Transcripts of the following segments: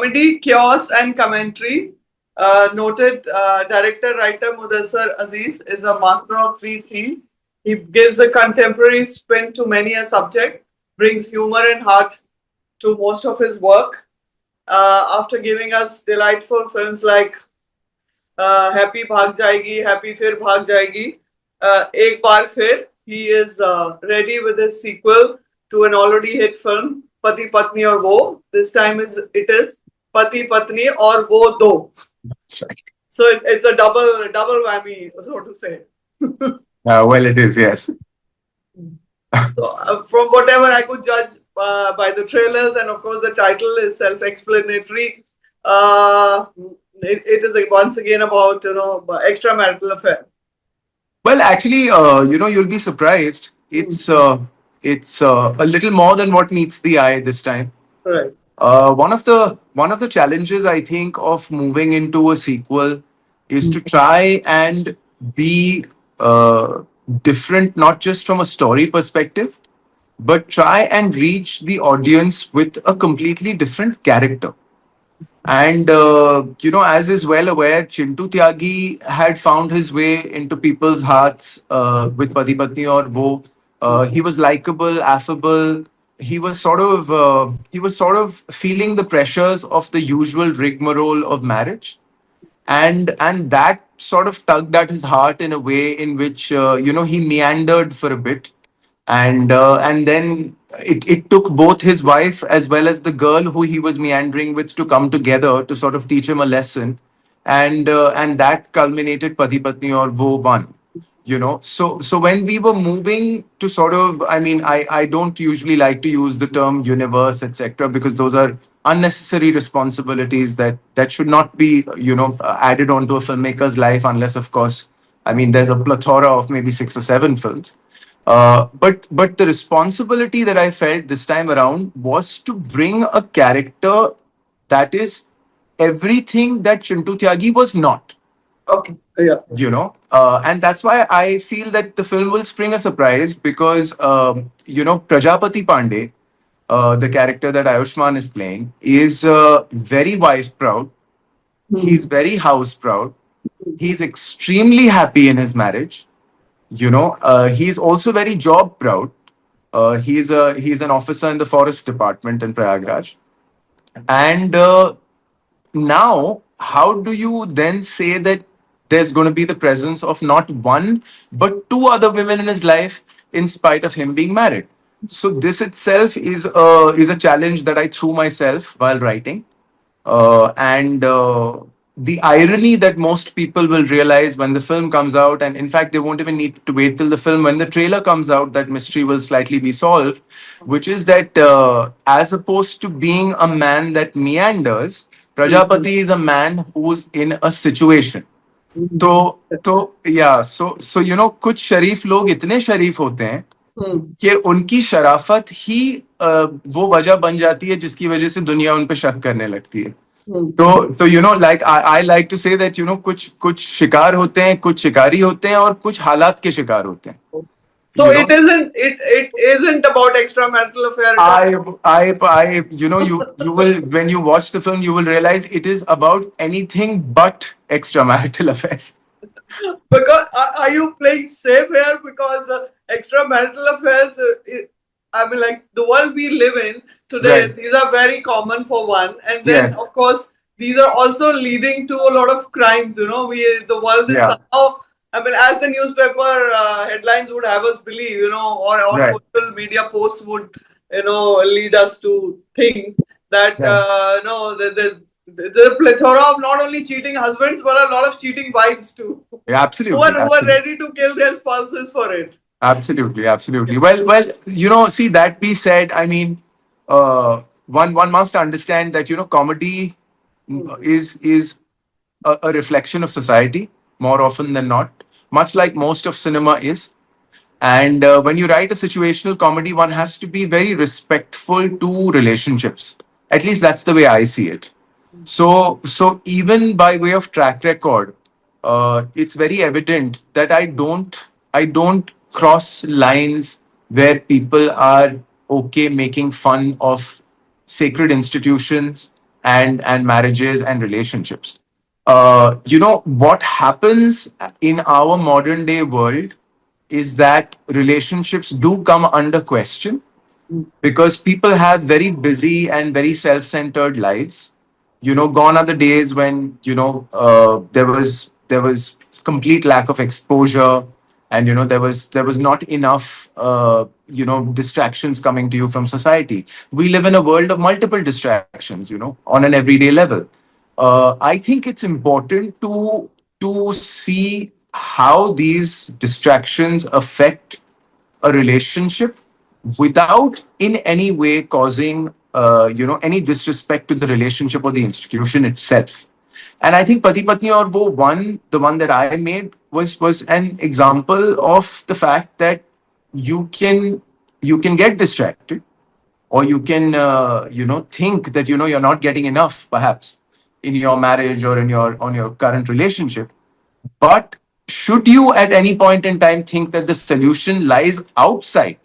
comedy, chaos, and commentary. Noted director writer Mudassar Aziz is a master of three themes. He gives a contemporary spin to many a subject, brings humor and heart to most of his work. After giving us delightful films like Happy Bhag Jayegi, Happy Fir Bhag Jayegi, Ek Baar Fir, he is ready with his sequel to an already hit film, Pati Patni Aur Woh. This time it is Pati Patni Aur Woh Do. That's right. So it's a double whammy, so to say. Well, it is, yes. So from whatever I could judge by the trailers, and of course the title is self-explanatory. It is once again about extramarital affair. Well, actually, you'll be surprised. It's a little more than what meets the eye this time. Right. One of the challenges I think of moving into a sequel is to try and be different, not just from a story perspective, but try and reach the audience with a completely different character. And as is well aware, Chintu Tyagi had found his way into people's hearts with Pati Patni Aur Woh. He was likable, affable. He was sort of feeling the pressures of the usual rigmarole of marriage, and that sort of tugged at his heart in a way in which he meandered for a bit, and then it took both his wife as well as the girl who he was meandering with to come together to sort of teach him a lesson, and that culminated Pati Patni Aur Woh one. So when we were moving to sort of, I don't usually like to use the term universe, etc., because those are unnecessary responsibilities that should not be added onto a filmmaker's life, unless of course, there's a plethora of maybe 6 or 7 films. But the responsibility that I felt this time around was to bring a character that is everything that Chintu Tyagi was not. Okay. Yeah. And that's why I feel that the film will spring a surprise, because Prajapati Pandey, the character that Ayushman is playing, is very wife proud. He's very house proud. He's extremely happy in his marriage. He's also very job proud. He's an officer in the forest department in Prayagraj. And now, how do you then say that there's going to be the presence of not one but two other women in his life, in spite of him being married? So this itself is a challenge that I threw myself while writing, and the irony that most people will realize when the film comes out, and in fact they won't even need to wait till the film, when the trailer comes out, that mystery will slightly be solved, which is that as opposed to being a man that meanders, Prajapati is a man who's in a situation. तो या सो कुछ शरीफ लोग इतने शरीफ होते हैं कि उनकी शराफत ही वो वजह बन जाती है जिसकी वजह से दुनिया उन पे शक करने लगती है. तो like I like to say that कुछ कुछ शिकार होते हैं, कुछ शिकारी होते हैं, और कुछ हालात के शिकार होते हैं. So it isn't about extramarital affair. You will, when you watch the film, you will realize it is about anything but extramarital affairs. Because are you playing safe here? Because extramarital affairs, like the world we live in today, Right. these are very common for one, and then Yes. of course these are also leading to a lot of crimes. The world is Yeah. somehow. As the newspaper headlines would have us believe, or Right. social media posts would, lead us to think that there's a plethora of not only cheating husbands, but a lot of cheating wives too. Yeah, absolutely. Who are absolutely. ready to kill their spouses for it. Absolutely. Well, see, that be said, one must understand that comedy is a reflection of society more often than not, much like most of cinema is. And when you write a situational comedy, one has to be very respectful to relationships. At least that's the way I see it. So even by way of track record, it's very evident that I don't cross lines where people are okay making fun of sacred institutions and marriages and relationships. What happens in our modern day world is that relationships do come under question because people have very busy and very self-centered lives. Gone are the days when there was complete lack of exposure, and there was not enough distractions coming to you from society. We live in a world of multiple distractions, on an everyday level. I think it's important to see how these distractions affect a relationship without in any way causing any disrespect to the relationship or the institution itself. And I think Pati Patni Aur Woh one, the one that I made, was an example of the fact that you can get distracted, or you can think that you're not getting enough perhaps in your marriage or in your on your current relationship. But should you at any point in time think that the solution lies outside,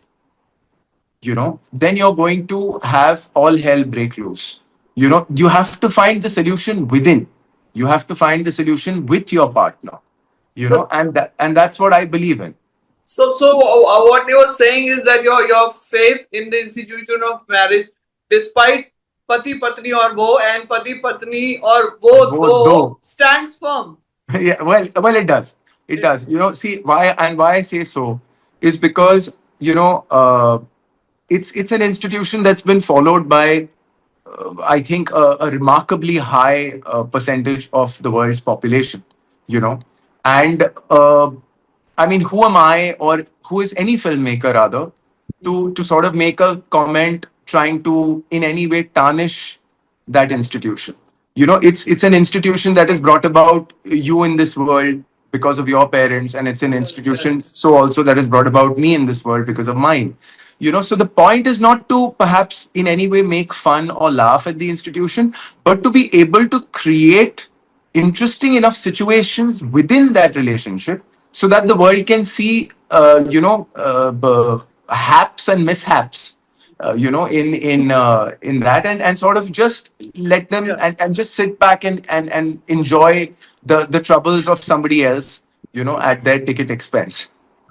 then you're going to have all hell break loose. You have to find the solution within. You have to find the solution with your partner, So, and that's what I believe in. so what you were saying is that your faith in the institution of marriage, despite Pati Patni Aur Woh and Pati Patni Aur Woh Both Do, though. stands firm. Yeah, well, it does. It Yeah. does. See why I say so is because it's an institution that's been followed by I think a remarkably high percentage of the world's population, you know. And I mean, who am I, or who is any filmmaker rather, to sort of make a comment trying to in any way tarnish that institution? It's an institution that has brought about you in this world because of your parents, and it's an institution so also that has brought about me in this world because of mine. So the point is not to perhaps in any way make fun or laugh at the institution, but to be able to create interesting enough situations within that relationship so that the world can see haps and mishaps, in that, and sort of just let them Yeah. and just sit back and enjoy the troubles of somebody else, at their ticket expense.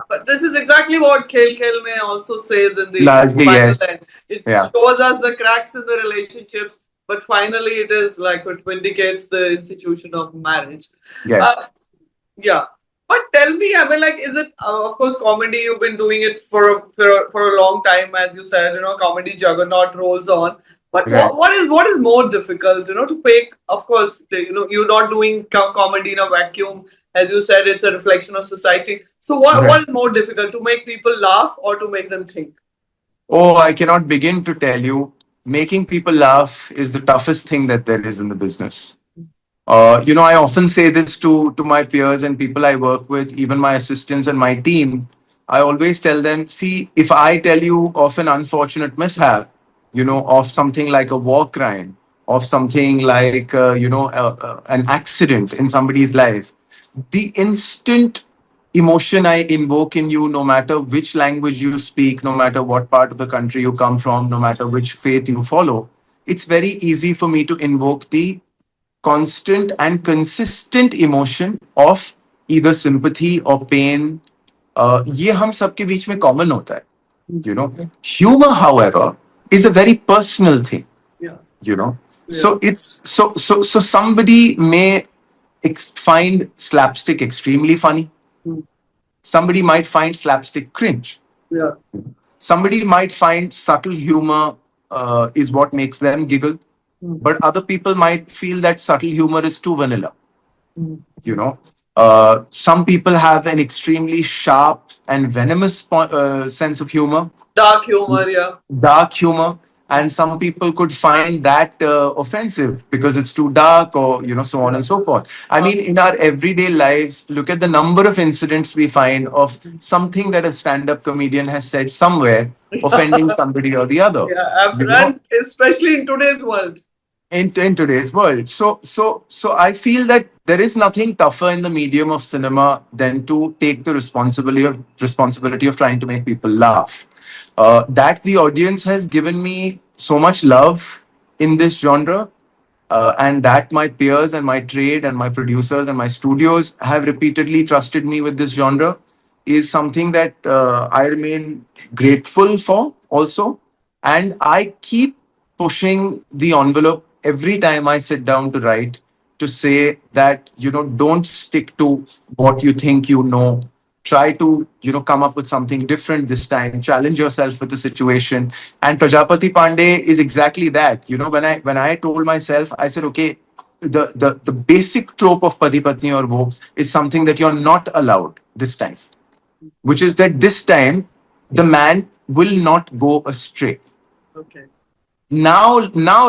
But this is exactly what Khel Khel Mein also says in the Largely, final yes. end. It Yeah. shows us the cracks in the relationships, but finally it is like it vindicates the institution of marriage. Yes. Uh, yeah. But tell me, I mean, like, is it, of course, comedy, you've been doing it for a long time, as you said, comedy juggernaut rolls on. But Right. what is more difficult, to make, of course, you're not doing comedy in a vacuum. As you said, it's a reflection of society. So what Right. is more difficult, to make people laugh or to make them think? Oh, I cannot begin to tell you. Making people laugh is the toughest thing that there is in the business. I often say this to my peers and people I work with, even my assistants and my team. I always tell them, see, if I tell you of an unfortunate mishap, of something like a war crime, of something like, an accident in somebody's life, the instant emotion I invoke in you, no matter which language you speak, no matter what part of the country you come from, no matter which faith you follow, it's very easy for me to invoke the constant and consistent emotion of either sympathy or pain. ये हम सबके बीच में common होता है. Humor, however, is a very personal thing. Yeah. Yeah. So somebody may find slapstick extremely funny. Somebody might find slapstick cringe. Yeah. Somebody might find subtle humor is what makes them giggle, but other people might feel that subtle humor is too vanilla. You know, some people have an extremely sharp and venomous sense of humor, Dark humor, yeah. dark humor, and some people could find that offensive because it's too dark, or so on and so forth. I mean, in our everyday lives, look at the number of incidents we find of something that a stand-up comedian has said somewhere offending somebody or the other. Yeah, You absolutely. know, And especially in today's world. in today's world. So I feel that there is nothing tougher in the medium of cinema than to take the responsibility of trying to make people laugh. That the audience has given me so much love in this genre and that my peers and my trade and my producers and my studios have repeatedly trusted me with this genre is something that I remain grateful for also. And I keep pushing the envelope every time I sit down to write, to say that, don't stick to what you think you know. Try to, come up with something different this time, challenge yourself with the situation. And Prajapati Pandey is exactly that. When I told myself, I said, okay, the basic trope of Pati Patni Aur Woh is something that you're not allowed this time, which is that this time the man will not go astray. Okay. Now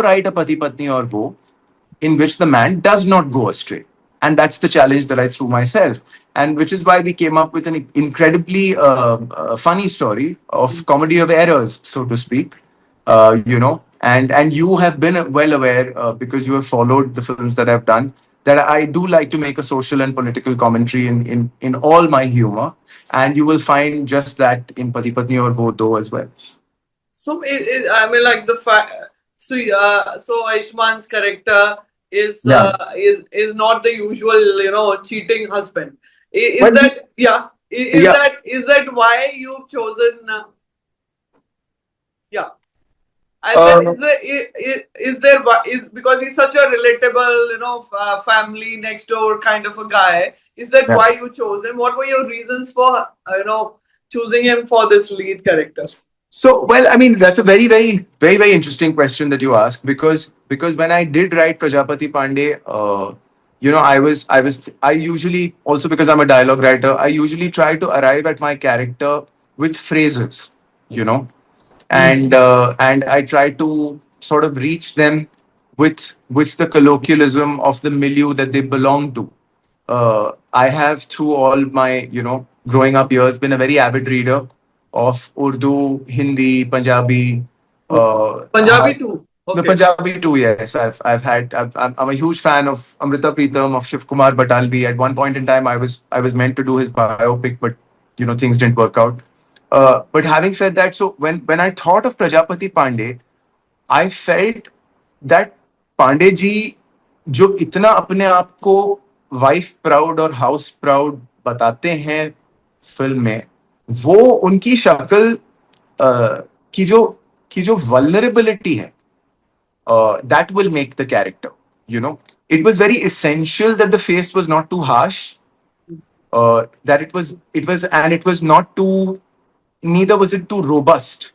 write a Pati Patni Aur Woh in which the man does not go astray. And that's the challenge that I threw myself. And which is why we came up with an incredibly funny story of comedy of errors, so to speak. And you have been well aware, because you have followed the films that I've done, that I do like to make a social and political commentary in all my humor. And you will find just that in Pati Patni Aur Woh Do as well. So I mean, like the fact. So Aishman's character Yeah. is not the usual, cheating husband. Is Well, that, yeah? yeah. Is that why you've chosen? Yeah. I said, Uh, is because he's such a relatable, family next door kind of a guy. Is that yeah. why you chose him? What were your reasons for, choosing him for this lead character? So, well, I mean, that's a very, very, very, very interesting question that you ask, because when I did write Prajapati Pandey, I usually, also because I'm a dialogue writer, I usually try to arrive at my character with phrases, you know, and I try to sort of reach them with the colloquialism of the milieu that they belong to. I have, through all my, growing up years, been a very avid reader of Urdu, Hindi, Punjabi. Punjabi too. The Okay. Punjabi too, yes. I'm a huge fan of Amrita Pritam, of Shiv Kumar Batalvi. At one point in time, I was meant to do his biopic, but things didn't work out. But having said that, so when I thought of Prajapati Pandey, I felt that Pandey ji जो इतना अपने आप को wife proud और house proud बताते हैं film में, वो उनकी शक्ल की जो वल्नरेबिलिटी है, that will make the character. It was very essential that the face was not too harsh, that it was not too, neither was it too robust.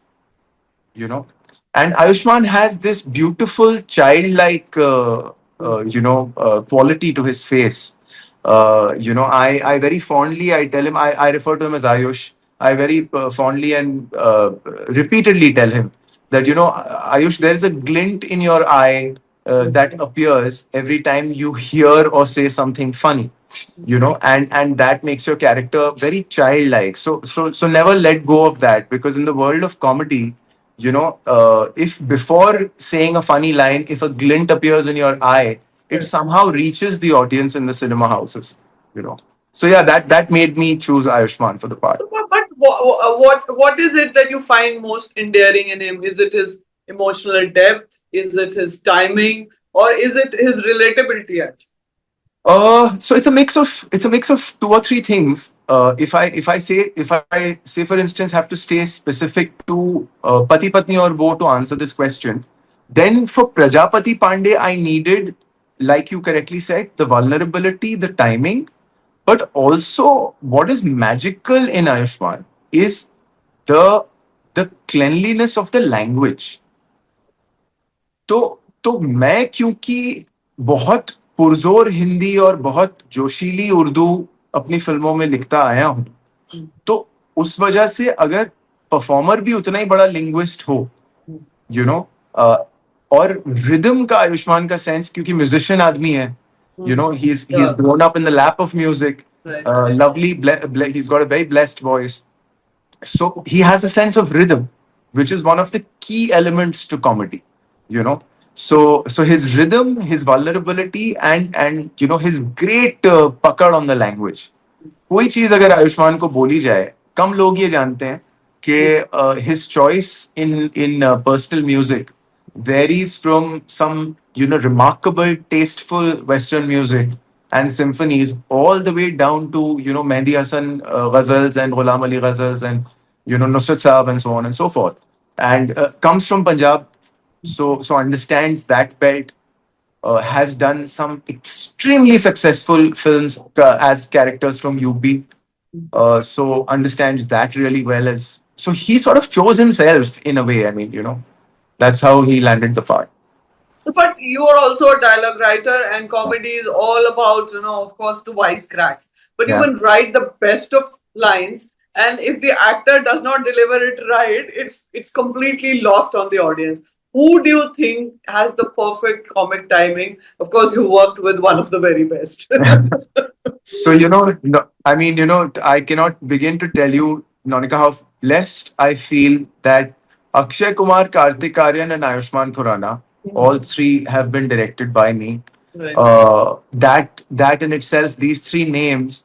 And Ayushman has this beautiful childlike, quality to his face. I very fondly, I tell him, I refer to him as Ayush. I very fondly and repeatedly tell him that, Ayush, there is a glint in your eye that appears every time you hear or say something funny. And that makes your character very childlike. So never let go of that, because in the world of comedy, if before saying a funny line, if a glint appears in your eye, it somehow reaches the audience in the cinema houses. You know. So yeah, that made me choose Ayushman for the part. So, but what is it that you find most endearing in him? Is it his emotional depth? Is it his timing? Or is it his relatability? Actually? So it's a mix of two or three things. If I say for instance have to stay specific to Pati Patni or Wo to answer this question, then for Prajapati Pandey I needed, like you correctly said, the vulnerability, the timing, but also what is magical in Ayushman is the the cleanliness of the language. तो तो मैं क्योंकि बहुत पुरजोर हिंदी और बहुत जोशीली उर्दू अपनी फिल्मों में लिखता आया हूं, तो उस वजह से अगर परफॉर्मर भी उतना ही बड़ा लिंग्विस्ट हो, यू नो और रिदम का आयुष्मान का सेंस, क्योंकि म्यूजिशियन आदमी है, he's grown up in the lap of music, lovely, he's got a very blessed voice, so he has a sense of rhythm, which is one of the key elements to comedy. So his rhythm, his vulnerability, and his great पकड़ on the language. कोई चीज अगर आयुष्मान को बोली जाए, कम लोग ये जानते हैं कि his choice in personal music varies from some, remarkable, tasteful Western music and symphonies all the way down to, Mehdi Hassan ghazals and Ghulam Ali ghazals and, Nusrat Saab and so on and so forth. And comes from Punjab, so understands that belt, has done some extremely successful films as characters from UP. So understands that really well. As so he sort of chose himself in a way. I mean, that's how he landed the part. So, but you are also a dialogue writer, and comedy is all about, of course, the wisecracks. But you Yeah. can write the best of lines, and if the actor does not deliver it right, it's completely lost on the audience. Who do you think has the perfect comic timing? Of course, you worked with one of the very best. So, no, I mean, I cannot begin to tell you, Nonika, how blessed I feel that Akshay Kumar, Kartik Aaryan, and Ayushmann Khurrana, all three have been directed by me. Right. That in itself, these three names,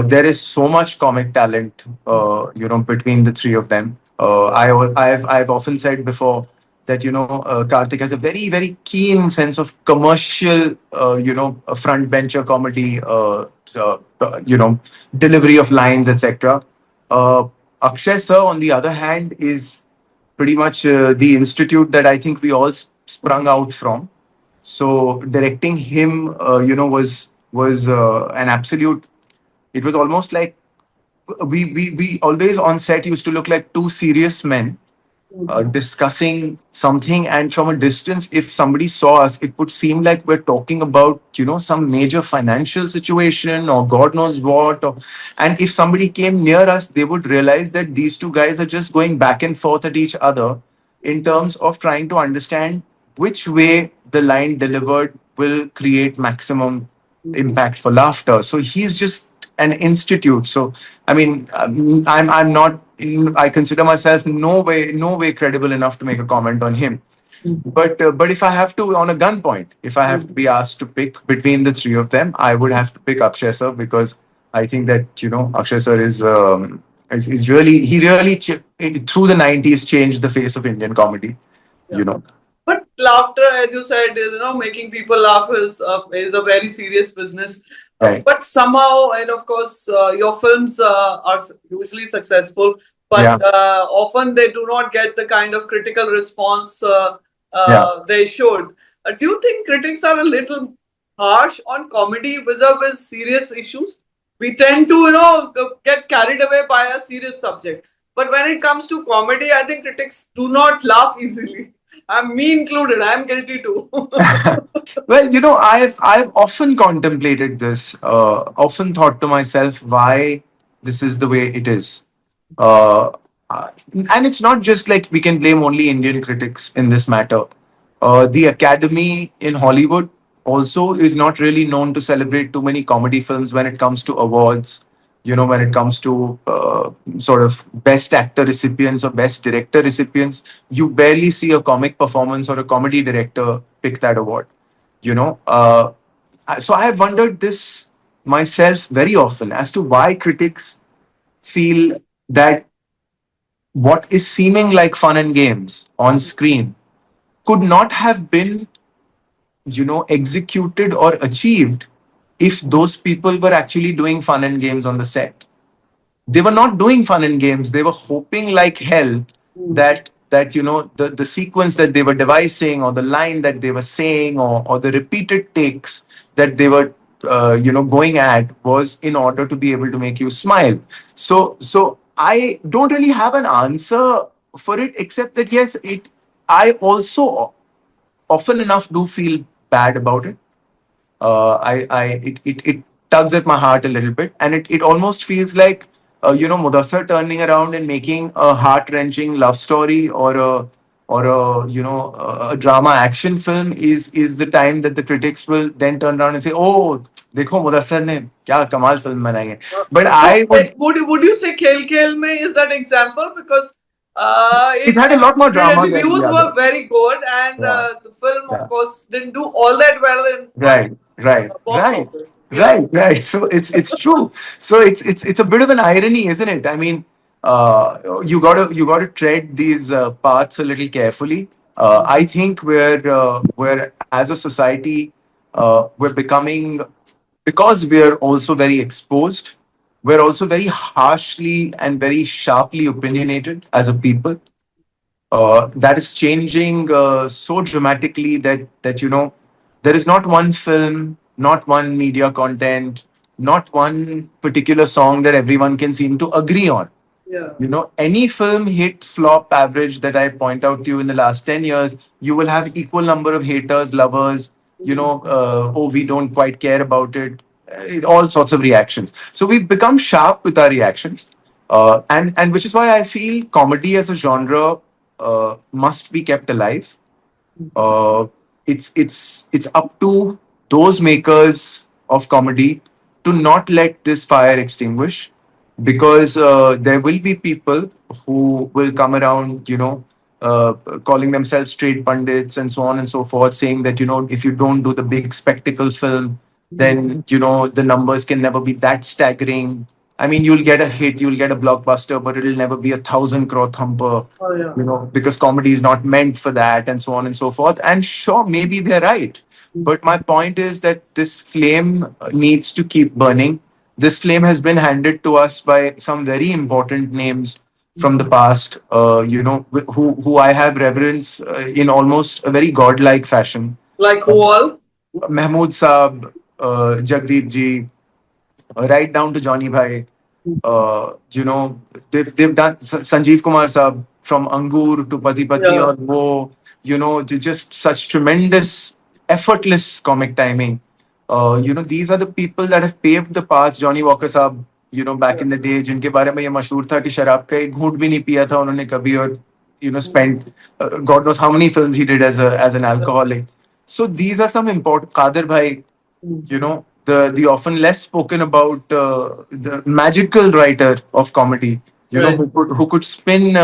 there is so much comic talent, between the three of them. I've often said before that Karthik has a very very keen sense of commercial, a front bencher comedy, delivery of lines, etc. Uh, Akshay sir, on the other hand, is pretty much the institute that I think we all sprung out from. So directing him, was an absolute. It was almost like we always on set used to look like two serious men discussing something, and from a distance, if somebody saw us, it would seem like we're talking about some major financial situation or God knows what. And if somebody came near us, they would realize that these two guys are just going back and forth at each other in terms of trying to understand which way the line delivered will create maximum impact for laughter. So he's just an institute. So I mean, I'm not. I consider myself no way credible enough to make a comment on him. But if I have to, on a gunpoint, if I have to be asked to pick between the three of them, I would have to pick Akshay sir, because I think that Akshay sir is really, he really through the 90s changed the face of Indian comedy. You know, But laughter, as you said, is making people laugh is a very serious business. right? But somehow, and of course, your films are usually successful, Yeah, but often they do not get the kind of critical response yeah. they should. Do you think critics are a little harsh on comedy vis-a-vis serious issues? We tend to, get carried away by a serious subject. But when it comes to comedy, I think critics do not laugh easily. I'm me included. I'm guilty too. Well, I've often contemplated this, often thought to myself why this is the way it is. Uh, and it's not just like we can blame only Indian critics in this matter. The Academy in Hollywood also is not really known to celebrate too many comedy films when it comes to awards. When it comes to sort of best actor recipients or best director recipients, you barely see a comic performance or a comedy director pick that award. You know, so I have wondered this myself very often as to why critics feel that what is seeming like fun and games on screen could not have been, executed or achieved if those people were actually doing fun and games on the set. They were not doing fun and games. They were hoping like hell that the sequence that they were devising, or the line that they were saying, or the repeated takes that they were going at, was in order to be able to make you smile. So I don't really have an answer for it, except that yes, it I also often enough do feel bad about it. It tugs at my heart a little bit, and it almost feels like Mudassar turning around and making a heart wrenching love story, or a a drama action film is the time that the critics will then turn around and say, oh, देखो मुदस्सर ने क्या कमाल film बनाई है. But So, I would you say Khel Khel Mein is that example? Because it had a lot more the drama than reviews the were others. very good, and Yeah, the film, of yeah. course, didn't do all that well in Right, right, box right, office. Yeah. right. So it's true. So it's a bit of an irony, isn't it? I mean, you gotta tread these paths a little carefully. I think we're as a society, we're becoming, because we're also very exposed, we're also very harshly and very sharply opinionated as a people. That is changing so dramatically that there is not one film, not one media content, not one particular song that everyone can seem to agree on. Yeah. Any film hit flop average that I point out to you in the last 10 years, you will have equal number of haters, lovers, oh, we don't quite care about it, all sorts of reactions. So we've become sharp with our reactions. And which is why I feel comedy as a genre must be kept alive. uh, it's up to those makers of comedy to not let this fire extinguish, because there will be people who will come around, uh, calling themselves trade pundits and so on and so forth, saying that if you don't do the big spectacle film, then the numbers can never be that staggering. I mean, you'll get a hit, you'll get a blockbuster, but it'll never be 1,000 crore thumper, Oh, yeah. because comedy is not meant for that, and so on and so forth. And sure, maybe they're right. But my point is that this flame needs to keep burning. This flame has been handed to us by some very important names from the past, who I have reverence in almost a very godlike fashion. Like who all? Mahmood Saab, Jagdeep ji, right down to Johnny Bhai. They've done Sanjeev Kumar Saab from Angur to Pati Patni Yeah. Aur Woh, to just such tremendous, effortless comic timing. These are the people that have paved the path. Johnny Walker Saab, back Yeah. in the day, जिनके बारे में ये मशहूर था कि शराब का एक घूंट भी नहीं पिया था उन्होंने कभी, और spent God knows how many films he did as an alcoholic. So these are some important. Kadir Bhai, the often less spoken about, the magical writer of comedy, Right. who could spin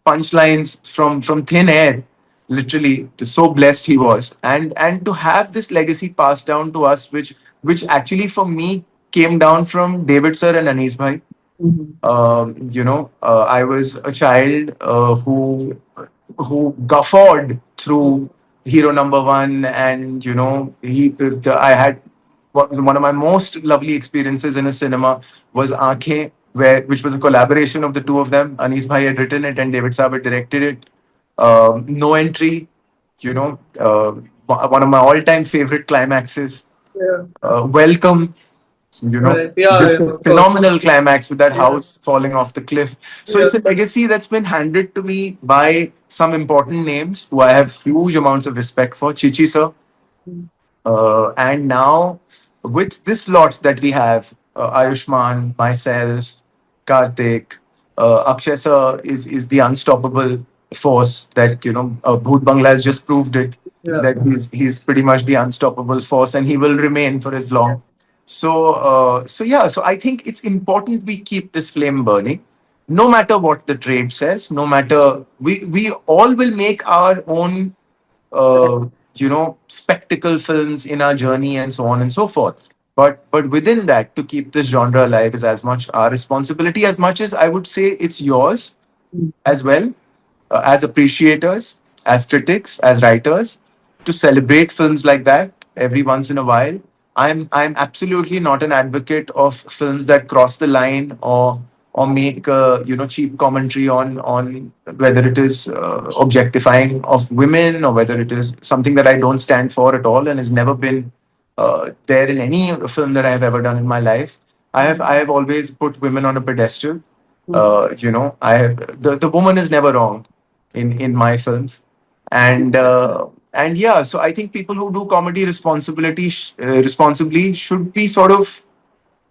punchlines from thin air, literally. So blessed he was, and to have this legacy passed down to us, which actually for me came down from David sir and Anis bhai. I was a child who guffawed through Hero Number One, and I had one of my most lovely experiences in a cinema was Aankhein, which was a collaboration of the two of them. Anis bhai had written it and David Saab had directed it. No Entry, one of my all-time favorite climaxes. Yeah. Welcome, Right. Yeah. just Yeah. a Of course. phenomenal climax with that Yeah. house falling off the cliff. So Yeah. it's a legacy that's been handed to me by some important names who I have huge amounts of respect for. Chichi sir, and now, with this lot that we have, Ayushman, myself, Karthik, Akshay sir is the unstoppable force that, Bhoot Bangla has just proved it, Yeah. that he's pretty much the unstoppable force, and he will remain for as long. So yeah, so I think it's important we keep this flame burning, no matter what the trade says, no matter, we all will make our own spectacle films in our journey, and so on and so forth. But within that, to keep this genre alive is as much our responsibility, as much as I would say it's yours as well, as appreciators, as critics, as writers, to celebrate films like that every once in a while. I'm absolutely not an advocate of films that cross the line, or make cheap commentary on whether it is objectifying of women, or whether it is something that I don't stand for at all and has never been there in any film that I have ever done in my life. I have always put women on a pedestal. I have, the woman is never wrong in my films, and yeah. So I think people who do comedy responsibly should be sort of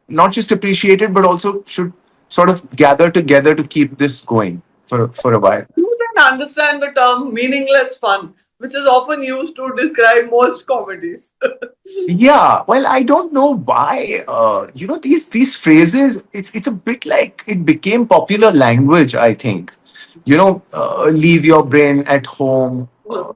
not just appreciated, but also should sort of gather together to keep this going for a while. You can understand the term meaningless fun, which is often used to describe most comedies. Yeah, well, I don't know why. These phrases. It's a bit like it became popular language. I think, leave your brain at home,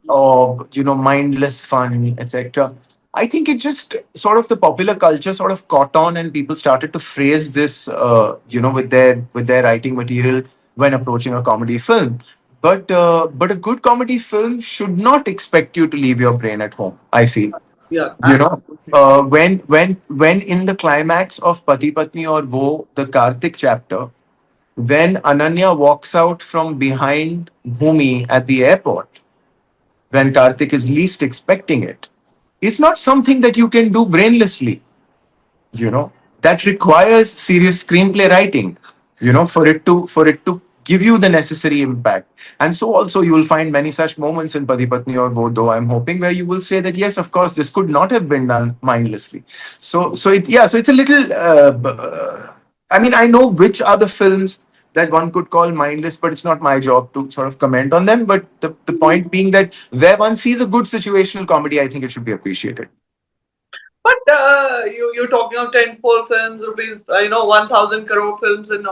or mindless fun, etc. I think it just sort of, the popular culture sort of caught on, and people started to phrase this, with their writing material when approaching a comedy film. but a good comedy film should not expect you to leave your brain at home, I feel. Yeah, You know, absolutely. when in the climax of Pati Patni Aur Woh, the Karthik chapter, when Ananya walks out from behind Bhumi at the airport, when Karthik is least expecting it, is not something that you can do brainlessly. You know, that requires serious screenplay writing, for it to give you the necessary impact. And so also you will find many such moments in Pati Patni or Wo, though I'm hoping, where you will say that yes, of course, this could not have been done mindlessly. So it's a little I mean, I know which are the films that one could call mindless, but it's not my job to sort of comment on them. But the point being that where one sees a good situational comedy, I think it should be appreciated. But you're talking of 10 films, rupees, 1,000 crore films, and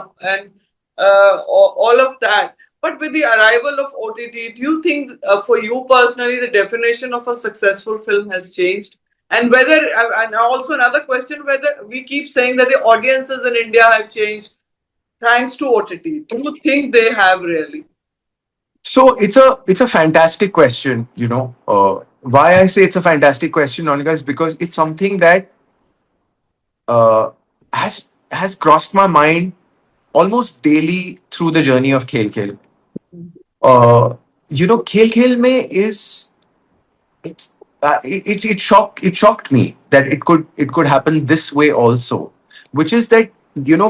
all of that. But with the arrival of OTT, do you think, for you personally, the definition of a successful film has changed? And and also another question, whether we keep saying that the audiences in India have changed thanks to OTT. Do you think they have really? So it's a fantastic question. Why I say it's a fantastic question, Monica, is because it's something that uh, has crossed my mind almost daily through the journey of Khel Khel. Khel Khel mein is it's it shocked me that it could happen this way also, which is that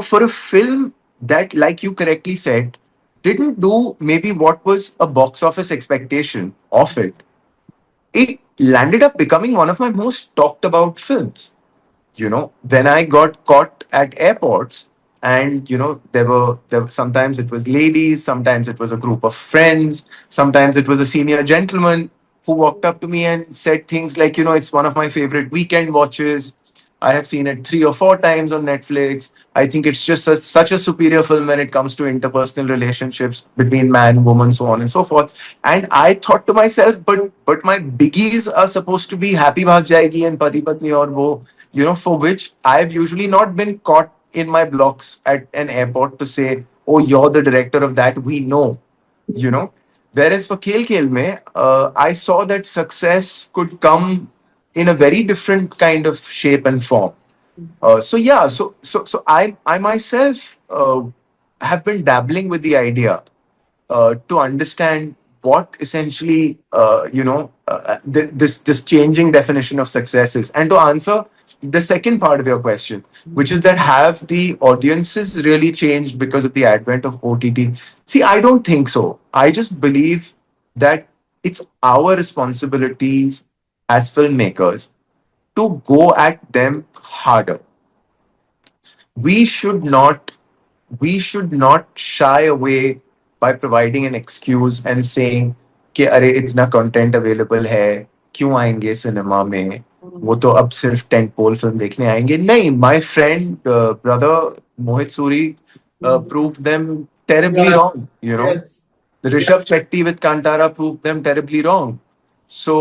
for a film that, like you correctly said, didn't do maybe what was a box office expectation of it, it landed up becoming one of my most talked about films. When I got caught at airports, and there were sometimes it was ladies, sometimes it was a group of friends, sometimes it was a senior gentleman who walked up to me and said things like, it's one of my favorite weekend watches. I have seen it 3 or 4 times on Netflix. I think it's just such a superior film when it comes to interpersonal relationships between man, woman, so on and so forth. And I thought to myself, but my biggies are supposed to be Happy Bhaag Jayegi and Pati Patni Aur Woh, for which I've usually not been caught in my blocks at an airport to say, oh, you're the director of that. We know, you know. Whereas for Khel Khel mein, I saw that success could come in a very different kind of shape and form. So I myself have been dabbling with the idea to understand what essentially this changing definition of success is, and to answer the second part of your question, which is that have the audiences really changed because of the advent of OTT? See, I don't think so. I just believe that it's our responsibilities as filmmakers to go at them harder. We should not shy away by providing an excuse and saying कि अरे इतना content available है, क्यों आएंगे cinema में, वो तो अब सिर्फ टेंट पोल फिल्म देखने आएंगे. नहीं, my friend brother Mohit Suri proved them terribly Yeah. wrong. Yes. The Yeah. Rishabh Shetty with Kantara proved them terribly wrong. So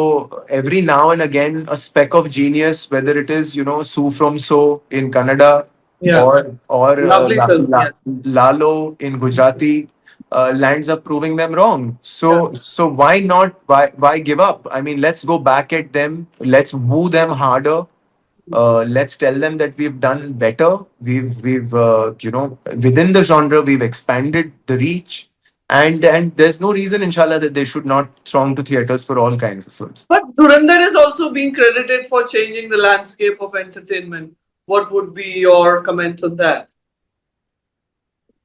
every now and again, a speck of genius, whether it is Sue from So in Kannada, Yeah. or Lovely film. Yes. Lalo in Gujarati, lands up proving them wrong. Yeah. So why not? Why give up? I mean, let's go back at them. Let's woo them harder. Let's tell them that we've done better. We've within the genre we've expanded the reach, and there's no reason, inshallah, that they should not throng to theaters for all kinds of films. But Dhurandhar is also being credited for changing the landscape of entertainment. What would be your comments on that?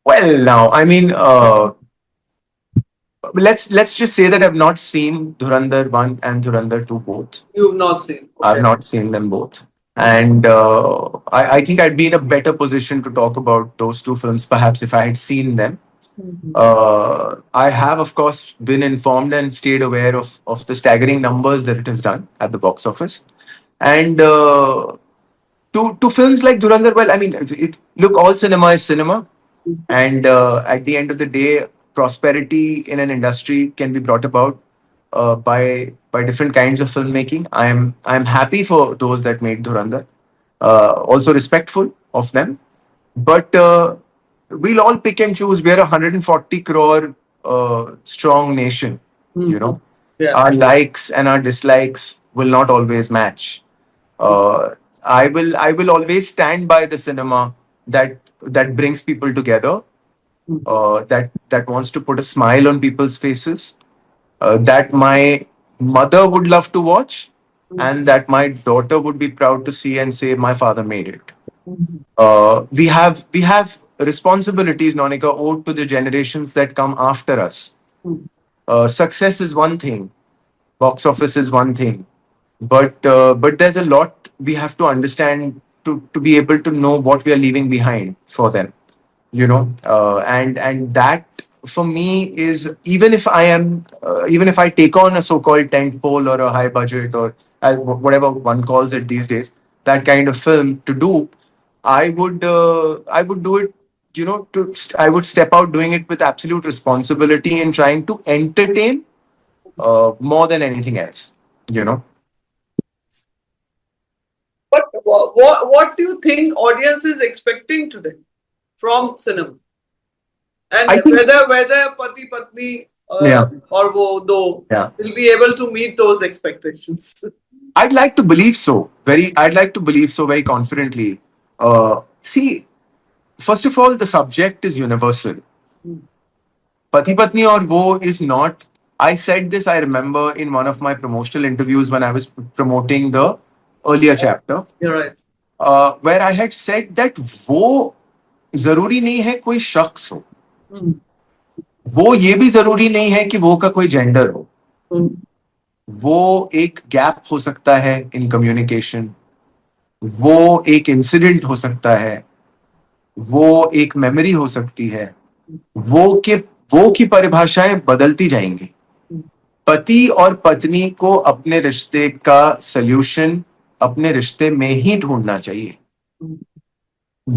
Well, now, I mean, let's just say that I've not seen Dhurandhar 1 and Dhurandhar 2 both. You've not seen. I've Okay. not seen them both. And I think I'd be in a better position to talk about those two films perhaps if I had seen them. I have, of course, been informed and stayed aware of the staggering numbers that it has done at the box office. And to films like Durandar, well, I mean, look, all cinema is cinema. And at the end of the day, prosperity in an industry can be brought about by different kinds of filmmaking. I'm happy for those that made Durandar. Also respectful of them, but we'll all pick and choose. We're a 140 crore strong nation. You know, Yeah. our likes and our dislikes will not always match. Uh, I will always stand by the cinema that brings people together, that wants to put a smile on people's faces, that my mother would love to watch, and that my daughter would be proud to see and say, "My father made it." We have responsibilities, Nonika, owed to the generations that come after us. Success is one thing, box office is one thing, but there's a lot we have to understand to be able to know what we are leaving behind for them. And that for me is, even if I take on a so-called tent pole or a high budget, or whatever one calls it these days, that kind of film to do, I would do it, I would step out doing it with absolute responsibility and trying to entertain, more than anything else you know What do you think audience is expecting today from cinema? And I think. whether Pati Patni Yeah. or Wo Do Yeah. will be able to meet those expectations. I'd like to believe so very confidently. See, first of all, the subject is universal. Pati Patni Aur Woh is not. I said this, I remember, in one of my promotional interviews when I was promoting the earlier chapter, You're right. where I had said that वो जरूरी नहीं है कोई शख्स हो, वो ये भी जरूरी नहीं है कि वो का कोई जेंडर हो, वो एक गैप हो सकता है इन कम्युनिकेशन, वो एक इंसिडेंट हो सकता है, वो एक मेमोरी हो सकती है, वो के वो की परिभाषाएं बदलती जाएंगी. पति और पत्नी को अपने रिश्ते का सल्यूशन अपने रिश्ते में ही ढूंढना चाहिए.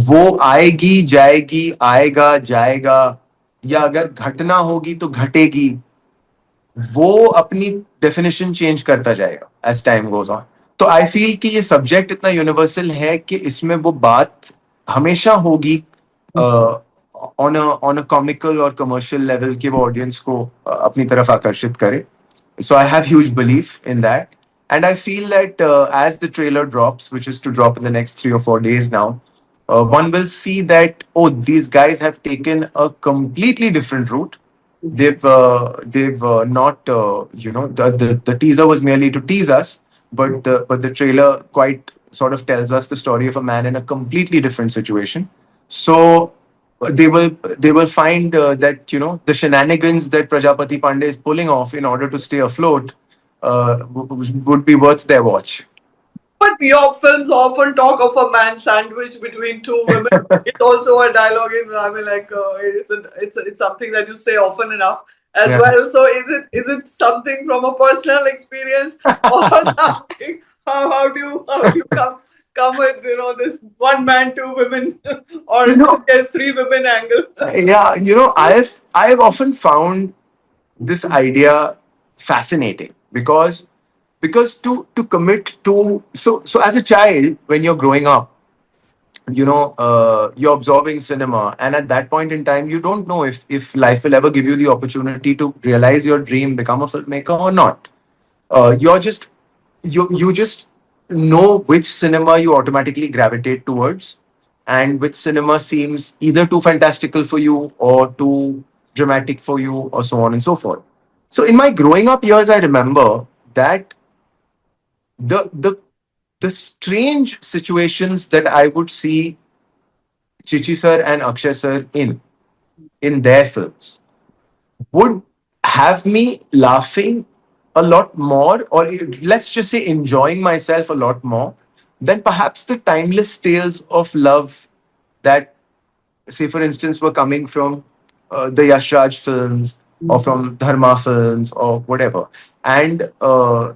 वो आएगी जाएगी, आएगा जाएगा, या अगर घटना होगी तो घटेगी, वो अपनी डेफिनेशन चेंज करता जाएगा एज टाइम गोज ऑन. तो आई फील कि ये सब्जेक्ट इतना यूनिवर्सल है कि इसमें वो बात हमेशा होगी, ऑन अ कॉमिकल और कमर्शियल लेवल, कि वो ऑडियंस को अपनी तरफ आकर्षित करे. So I have huge belief in that, and I feel that as the trailer drops, which is to drop in the next 3 or 4 days now, one will see that, oh, these guys have taken a completely different route. They've not, the teaser was merely to tease us, but the trailer quite sort of tells us the story of a man in a completely different situation. So they will find that, the shenanigans that Prajapati Pandey is pulling off in order to stay afloat would be worth their watch. But your films often talk of a man sandwiched between two women. It's also a dialogue in, I mean, like it's something that you say often enough as Yeah. well. So is it something from a personal experience or something? How do you come with this one man two women or You in this know, case three women angle? yeah, I've often found this idea fascinating, because to commit to, so as a child, when you're growing up, you're absorbing cinema, and at that point in time, you don't know if life will ever give you the opportunity to realize your dream, become a filmmaker or not. You're just you just know which cinema you automatically gravitate towards, and which cinema seems either too fantastical for you or too dramatic for you, or so on and so forth. So in my growing up years, I remember that the the the strange situations that I would see Chichi sir and Akshay sir in their films would have me laughing a lot more, or let's just say enjoying myself a lot more, than perhaps the timeless tales of love that, say, for instance, were coming from the Yash Raj films, or from Dharma films, or whatever. And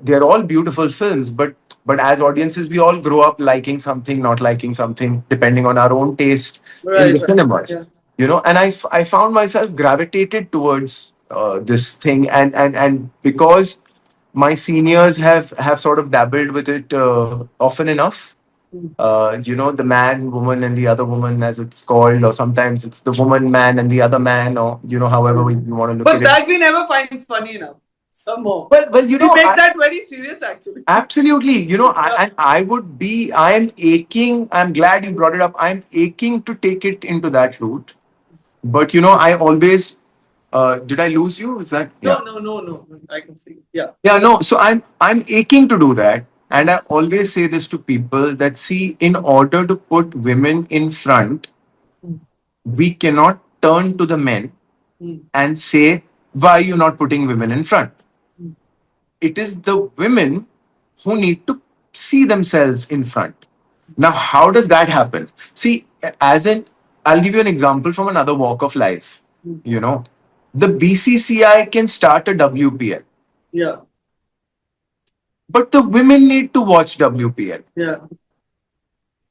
they're all beautiful films, but as audiences, we all grow up liking something, not liking something, depending on our own taste in the Right. cinemas. Yeah. And I found myself gravitated towards this thing, and because my seniors have sort of dabbled with it often enough, The man, woman, and the other woman, as it's called, or sometimes it's the woman, man, and the other man, or however you want to look at But it. that we never find funny enough. Somehow. Well, We make that very serious actually. absolutely. Yeah. And I am aching. I'm glad you brought it up. I'm aching to take it into that route. But I always, did I lose you? Is that, No, yeah? no, no, no. I can see. Yeah. Yeah, no. So I'm aching to do that. And I always say this to people that, see, in order to put women in front, we cannot turn to the men Mm. and say, why are you not putting women in front? It is the women who need to see themselves in front. Now, how does that happen? See, I'll give you an example from another walk of life. You know, the BCCI can start a WPL, Yeah. but the women need to watch WPL. Yeah.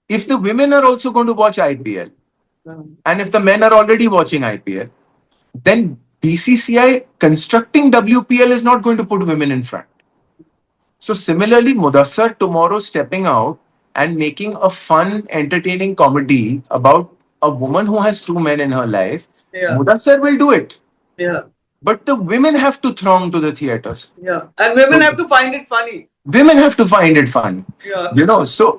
If the women are also going to watch IPL, Um, and if the men are already watching IPL, then BCCI constructing WPL is not going to put women in front. So similarly, Mudassar tomorrow stepping out and making a fun, entertaining comedy about a woman who has two men in her life, yeah. Mudassar will do it. Yeah. But the women have to throng to the theaters. Yeah. And women have to find it funny. Women have to find it fun. Yeah. So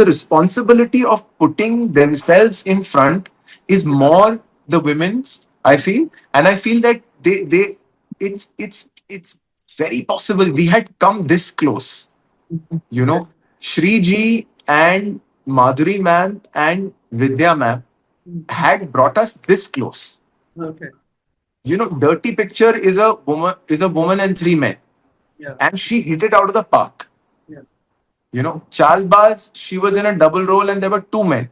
the responsibility of putting themselves in front is more the women's, I feel. And I feel that they it's very possible we had come this close. Shriji and Madhuri ma'am and Vidya ma'am had brought us this close. Okay. Dirty Picture is a woman and three men, Yeah. and she hit it out of the park. Yeah. Chalbaz, she was in a double role and there were two men.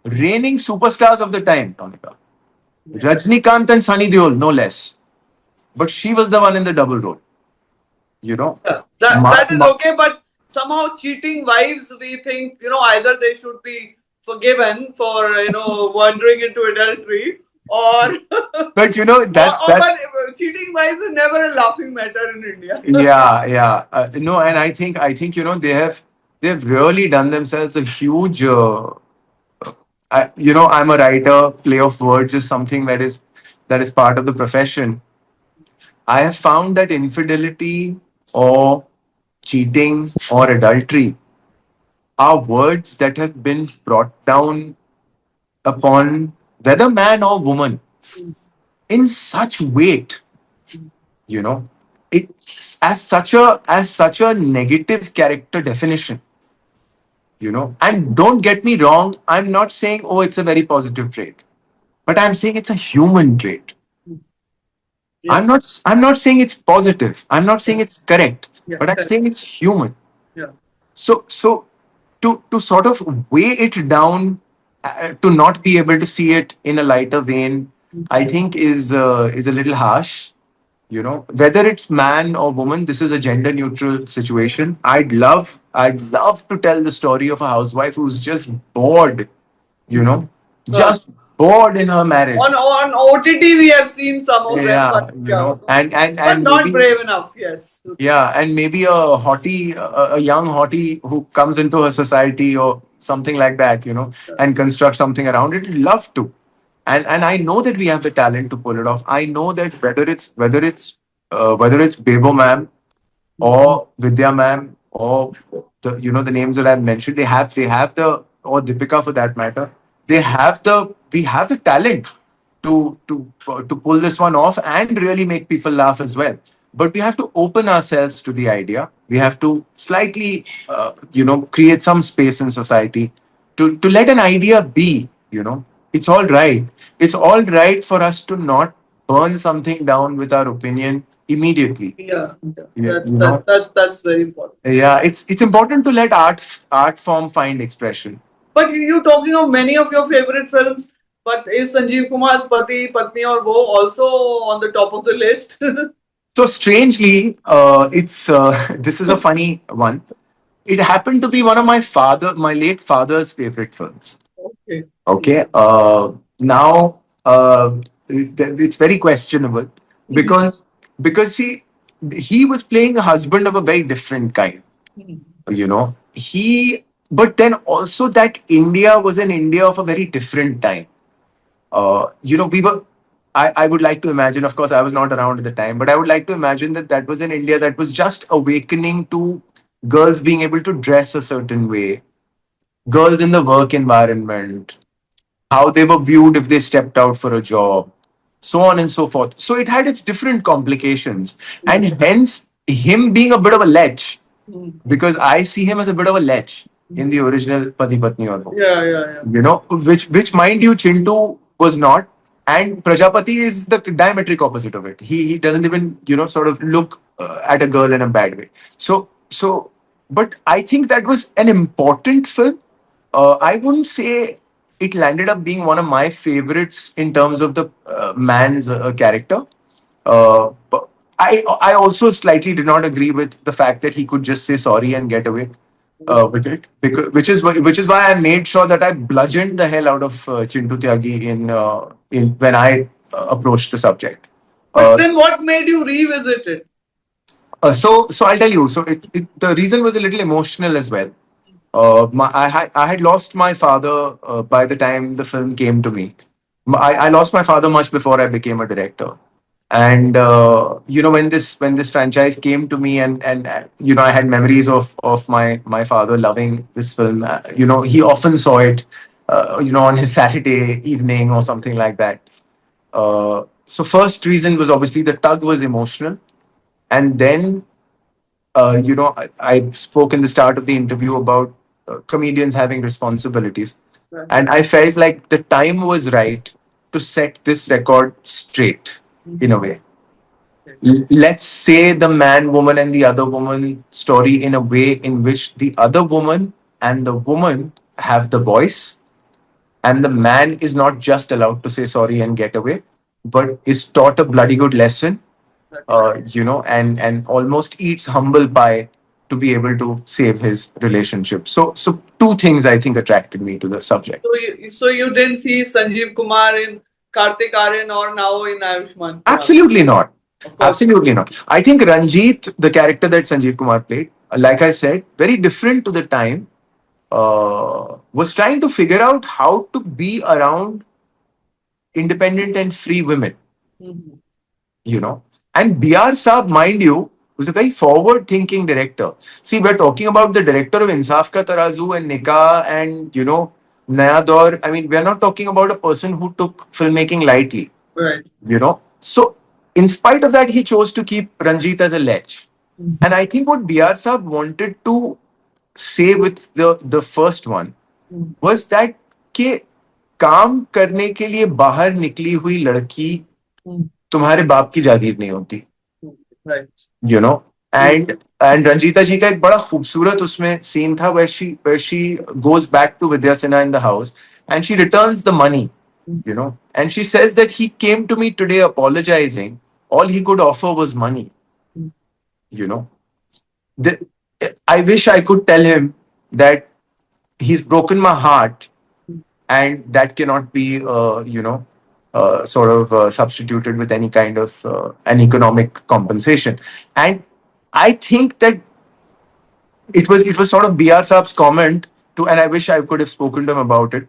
Reigning superstars of the time, Nonika. Rajnikant and Sunny Deol, no less. But she was the one in the double role. You know. Yeah. That Ma- that is ma- okay, but somehow cheating wives, we think either they should be forgiven for wandering into adultery, or but but cheating wives is never a laughing matter in India. yeah, yeah. No, and I think they've really done themselves a huge. I'm a writer. Play of words is something that is part of the profession. I have found that infidelity or cheating or adultery are words that have been brought down upon whether man or woman in such weight, you know, it's as such a negative character definition, And don't get me wrong, I'm not saying it's a very positive trait, but I'm saying it's a human trait. Yeah. I'm not saying it's positive. I'm not saying it's correct, Yeah. but I'm saying it's human. Yeah. So to sort of weigh it down, to not be able to see it in a lighter vein, I think is a little harsh. Whether it's man or woman, this is a gender neutral situation. I'd love to tell the story of a housewife who's just bored, you know, Uh, just bored in her marriage. on OTT, we have seen some of them, Yeah, but yeah, but and not maybe, brave enough. Yes. yeah, and maybe a young hottie who comes into a society or something like that, and construct something around it. Love to, and I know that we have the talent to pull it off. I know that whether it's Bebo ma'am or Vidya ma'am or the names that I've mentioned, they have the, or Deepika for that matter, we have the talent to pull this one off and really make people laugh as well. But we have to open ourselves to the idea. We have to slightly create some space in society to let an idea be. It's all right. It's all right for us to not burn something down with our opinion immediately. Yeah. Yeah, That's very important. yeah, it's important to let art form find expression. But you talking of many of your favorite films, but is Sanjeev Kumar's Pati Patni Aur Woh also on the top of the list? So strangely, it's this is a funny one. It happened to be one of my late father's favorite films. Okay. Okay. Now, it's very questionable because he was playing a husband of a very different kind. He but then also that India was an India of a very different time. We were. I would like to imagine. Of course, I was not around at the time, but I would like to imagine that that was an India that was just awakening to girls being able to dress a certain way, girls in the work environment, how they were viewed if they stepped out for a job, so on and so forth. So it had its different complications, and hence him being a bit of a lech, because I see him as a bit of a lech in the original Pati Patni Aur Woh. Yeah. Which mind you, Chintu was not, and Prajapati is the diametric opposite of it. He doesn't even sort of look at a girl in a bad way. So, but I think that was an important film. I wouldn't say it landed up being one of my favorites in terms of the man's character. But I also slightly did not agree with the fact that he could just say sorry and get away with it, because which is why I made sure that I bludgeoned the hell out of Chintu Tyagi in when I approached the subject. But Uh, then what made you revisit it? so I'll tell you. So the reason was a little emotional as well. I had lost my father by the time the film came to me. I lost my father much before I became a director, and when this franchise came to me, and I had memories of my father loving this film. He often saw it, on his Saturday evening or something like that. So first reason was obviously the tug was emotional, and then I spoke in the start of the interview about comedians having responsibilities. Right. And I felt like the time was right to set this record straight in a way. Let's say the man, woman, and the other woman story in a way in which the other woman and the woman have the voice, and the man is not just allowed to say sorry and get away, but is taught a bloody good lesson, and almost eats humble pie to be able to save his relationship. So two things I think attracted me to the subject. So you didn't see Sanjeev Kumar in Kartik Aaryan or now in Ayushmann Khurrana? Absolutely not. Of course. Absolutely not. I think Ranjit, the character that Sanjeev Kumar played, like I said, very different to the time, was trying to figure out how to be around independent and free women. Mhm. you know. And BR Saab, mind you, was a very forward thinking director. See, we're talking about the director of Insaf Ka Tarazu and Nikah and, Naya Daur. I mean, we're not talking about a person who took filmmaking lightly, Right. So, in spite of that, he chose to keep Ranjit as a lech. And I think what BR Saab wanted to say with the first one was that कि काम करने के लिए बाहर निकली हुई लड़की तुम्हारे बाप की जागीर नहीं होती. Right. you know and Ranjita ji का एक बड़ा खूबसूरत उसमें सीन था where she goes back to Vidya Sinha in the house and she returns the money, and she says that he came to me today apologizing. All he could offer was money. you know the, I wish I could tell him that he's broken my heart, and that cannot be sort of substituted with any kind of an economic compensation. And I think that it was sort of BR Saab's comment to, and I wish I could have spoken to him about it,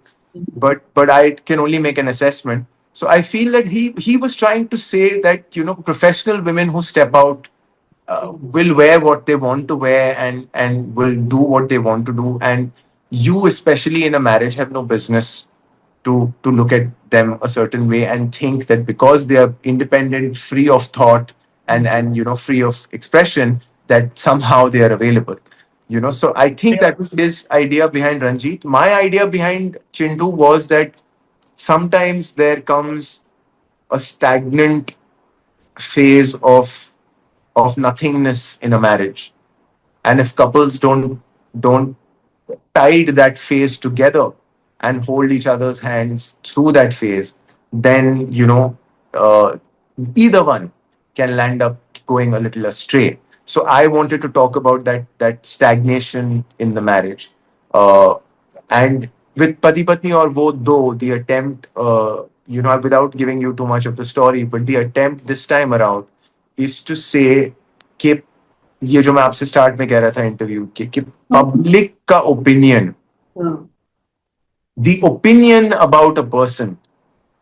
but I can only make an assessment. So I feel that he was trying to say that professional women who step out will wear what they want to wear, and will do what they want to do, and you, especially in a marriage, have no business to look at them a certain way and think that because they are independent, free of thought, and free of expression, that somehow they are available. So I think that was his idea behind Ranjit. My idea behind Chindu was that sometimes there comes a stagnant phase of nothingness in a marriage, and if couples don't tide that phase together and hold each other's hands through that phase, then uh, either one can land up going a little astray. So I wanted to talk about that stagnation in the marriage, and with Pati Patni Aur Woh, though the attempt, without giving you too much of the story, but the attempt this time around is to say, ये जो मैं आपसे start में कह रहा था interview के, कि पब्लिक का opinion, the opinion about a person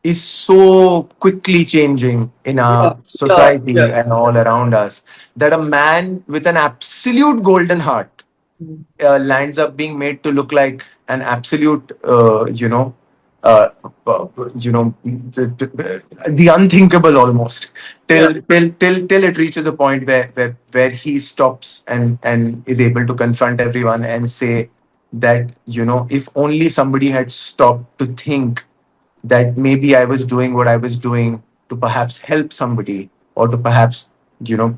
is so quickly changing in Yeah, our yeah, society and yes. all around us that a man with an absolute golden heart lands up being made to look like an absolute, uh, the unthinkable almost, Yeah. till it reaches a point where he stops and is able to confront everyone and say that, if only somebody had stopped to think that maybe I was doing what I was doing to perhaps help somebody, or to perhaps, you know,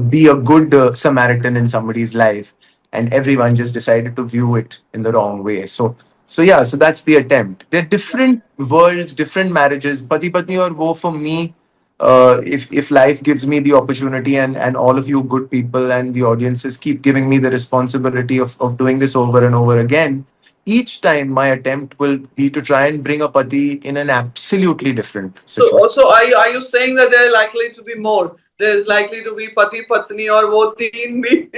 be a good Samaritan in somebody's life, and everyone just decided to view it in the wrong way. So yeah, so that's the attempt. They're different worlds, different marriages. Pati Patni Aur Woh for me, if life gives me the opportunity, and all of you good people and the audiences keep giving me the responsibility of doing this over and over again, each time my attempt will be to try and bring a pati in an absolutely different So situation. also, are you saying that there are likely to be more? There's likely to be Pati Patni or wo teen bhi.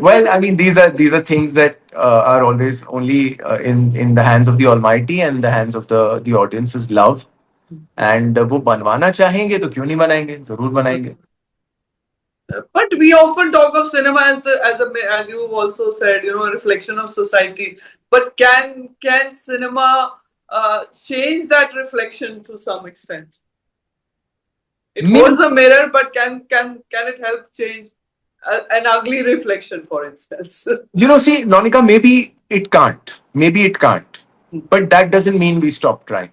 Well, I mean, these are things that are always only in the hands of the Almighty and the hands of the audience's love. And वो बनवाना चाहेंगे तो क्यों नहीं बनाएंगे, जरूर बनाएंगे. But we often talk of cinema as as you also said, a reflection of society. But can cinema change that reflection to some extent? It Maybe, holds a mirror, but can it help change an ugly reflection, for instance? see, Nonika, maybe it can't, but that doesn't mean we stop trying.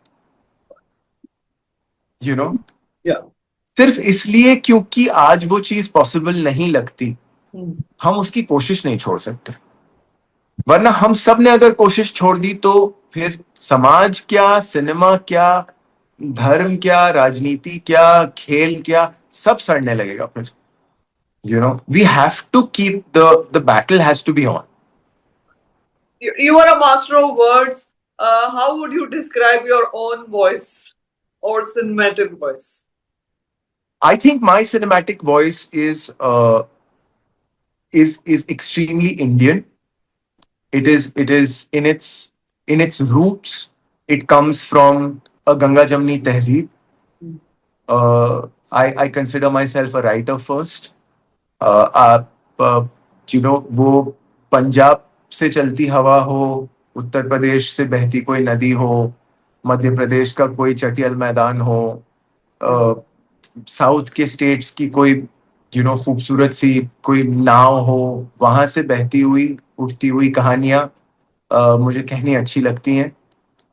You know, Yeah. सिर्फ इसलिए क्योंकि आज वो चीज possible नहीं लगती, हम उसकी कोशिश नहीं छोड़ सकते. वरना हम सब ने अगर कोशिश छोड़ दी तो फिर समाज क्या, सिनेमा क्या, धर्म क्या, राजनीति क्या, खेल क्या, सब सड़ने लगेगा फिर. We have to keep the battle has to be on. You are a master of words. How would you describe your own voice or cinematic voice? I think my cinematic voice is extremely Indian. It is in its roots. It comes from a Ganga Jamuni tehjeeb. I consider myself a writer first. वो पंजाब से चलती हवा हो, उत्तर प्रदेश से बहती कोई नदी हो, मध्य प्रदेश का कोई चटियल मैदान हो, साउथ के स्टेट्स की कोई खूबसूरत सी कोई नाव हो, वहां से बहती हुई उठती हुई कहानियां मुझे कहनी अच्छी लगती हैं.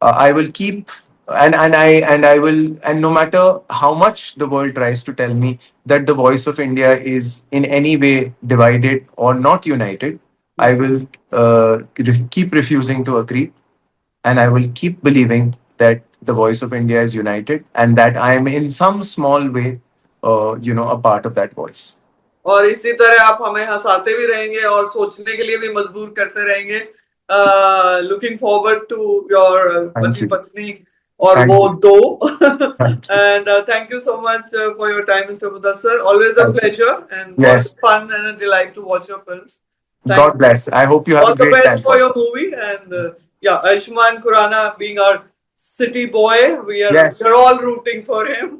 I will keep and I will, and no matter how much the world tries to tell me that the voice of India is in any way divided or not united, I will keep refusing to agree, and I will keep believing that the voice of India is united and that I am in some small way, a part of that voice. और इसी तरह आप हमें हंसाते भी रहेंगे और सोचने के लिए भी मजबूर करते रहेंगे. Looking forward to your Thank पति you. पत्नी और Thank वो you. दो. Thank you. And thank you so much for your time, Mr. Mudassar. Always a Thank you. pleasure and always Yes. fun and a delight to watch your films. Thank God bless. I hope you have all a the great best time for your watching. movie. And yeah, Ayushmann Khurrana being our city boy, we are Yes. all rooting for him.